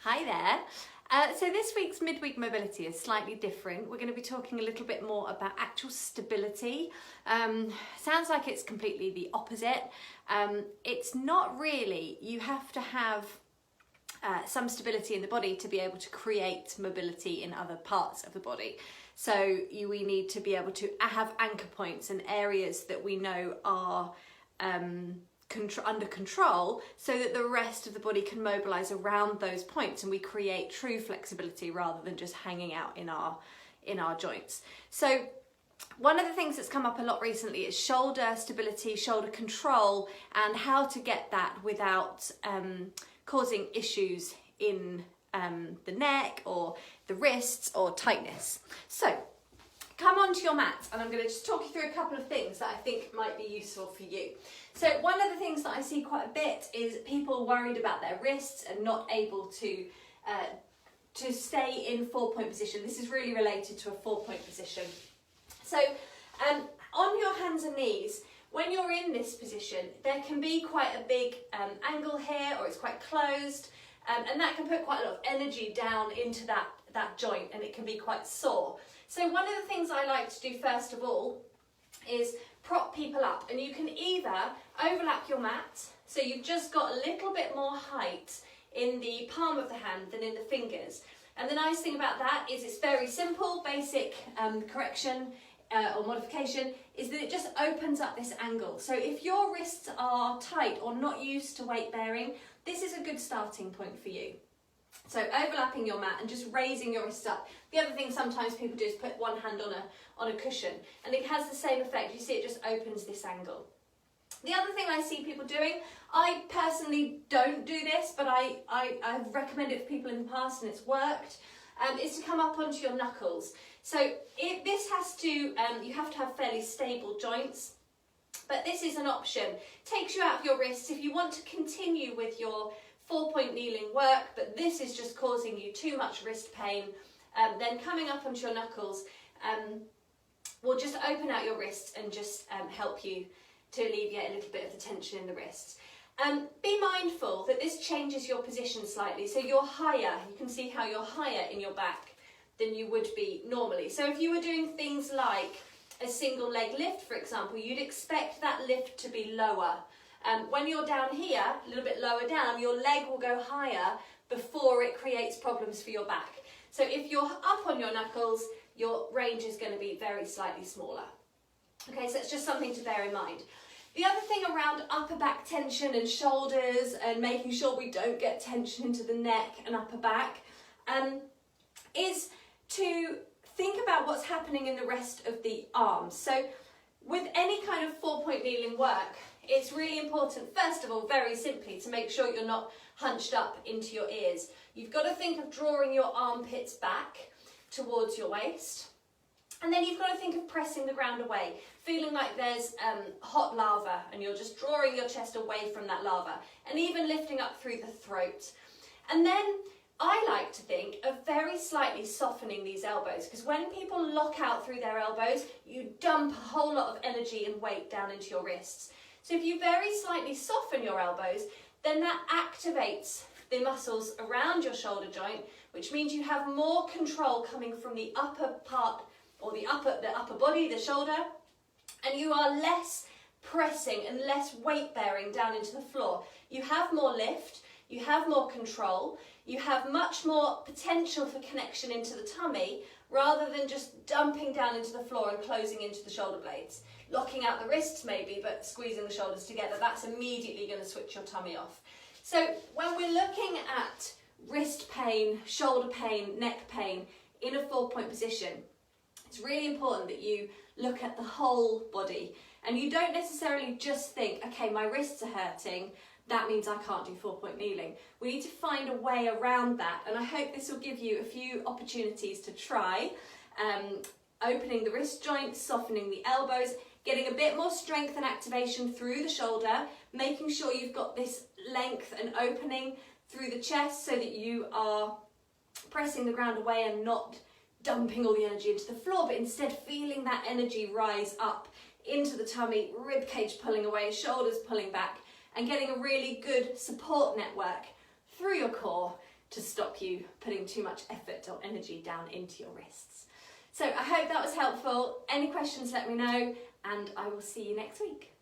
Hi there. So this week's midweek mobility is slightly different. We're going to be talking a little bit more about actual stability. Sounds like it's completely the opposite. It's not really. You have to have some stability in the body to be able to create mobility in other parts of the body. So we need to be able to have anchor points and areas that we know are under control, so that the rest of the body can mobilize around those points and we create true flexibility rather than just hanging out in our joints. So one of the things that's come up a lot recently is shoulder stability, shoulder control, and how to get that without causing issues in the neck or the wrists or tightness. So come onto your mat and I'm going to just talk you through a couple of things that I think might be useful for you. So one of the things that I see quite a bit is people worried about their wrists and not able to stay in 4-point position. This is really related to a 4-point position. So on your hands and knees, when you're in this position, there can be quite a big angle here, or it's quite closed, and that can put quite a lot of energy down into that joint, and it can be quite sore. So one of the things I like to do first of all is prop people up, and you can either overlap your mat, so you've just got a little bit more height in the palm of the hand than in the fingers. And the nice thing about that is it's very simple, basic correction or modification is that it just opens up this angle. So if your wrists are tight or not used to weight bearing, this is a good starting point for you. So overlapping your mat and just raising your wrists up. The other thing sometimes people do is put one hand on a cushion, and it has the same effect. You see, it just opens this angle. The other thing I see people doing, I personally don't do this, but I've recommended it for people in the past and it's worked, is to come up onto your knuckles. So this has to, you have to have fairly stable joints, but this is an option. Takes you out of your wrists if you want to continue with your 4-point kneeling work, but this is just causing you too much wrist pain. Then coming up onto your knuckles will just open out your wrists and just help you to alleviate a little bit of the tension in the wrists. Be mindful that this changes your position slightly, so you're higher. You can see how you're higher in your back than you would be normally. So if you were doing things like a single leg lift, for example, you'd expect that lift to be lower. When you're down here, a little bit lower down, your leg will go higher before it creates problems for your back. So if you're up on your knuckles, your range is going to be very slightly smaller. Okay, so it's just something to bear in mind. The other thing around upper back tension and shoulders and making sure we don't get tension into the neck and upper back is to think about what's happening in the rest of the arms. So with any kind of 4-point kneeling work, it's really important, first of all, very simply, to make sure you're not hunched up into your ears. You've got to think of drawing your armpits back towards your waist. And then you've got to think of pressing the ground away, feeling like there's hot lava and you're just drawing your chest away from that lava, and even lifting up through the throat. And then I like to think of very slightly softening these elbows, because when people lock out through their elbows, you dump a whole lot of energy and weight down into your wrists. So if you very slightly soften your elbows, then that activates the muscles around your shoulder joint, which means you have more control coming from the upper part, or the upper body, the shoulder, and you are less pressing and less weight bearing down into the floor. You have more lift, you have more control, you have much more potential for connection into the tummy, rather than just dumping down into the floor and closing into the shoulder blades. Locking out the wrists maybe, but squeezing the shoulders together, that's immediately going to switch your tummy off. So when we're looking at wrist pain, shoulder pain, neck pain in a 4-point position, it's really important that you look at the whole body and you don't necessarily just think, okay, my wrists are hurting, that means I can't do 4-point kneeling. We need to find a way around that, and I hope this will give you a few opportunities to try. Opening the wrist joints, softening the elbows, getting a bit more strength and activation through the shoulder, making sure you've got this length and opening through the chest so that you are pressing the ground away and not dumping all the energy into the floor, but instead feeling that energy rise up into the tummy, rib cage pulling away, shoulders pulling back, and getting a really good support network through your core to stop you putting too much effort or energy down into your wrists. So I hope that was helpful. Any questions, let me know, and I will see you next week.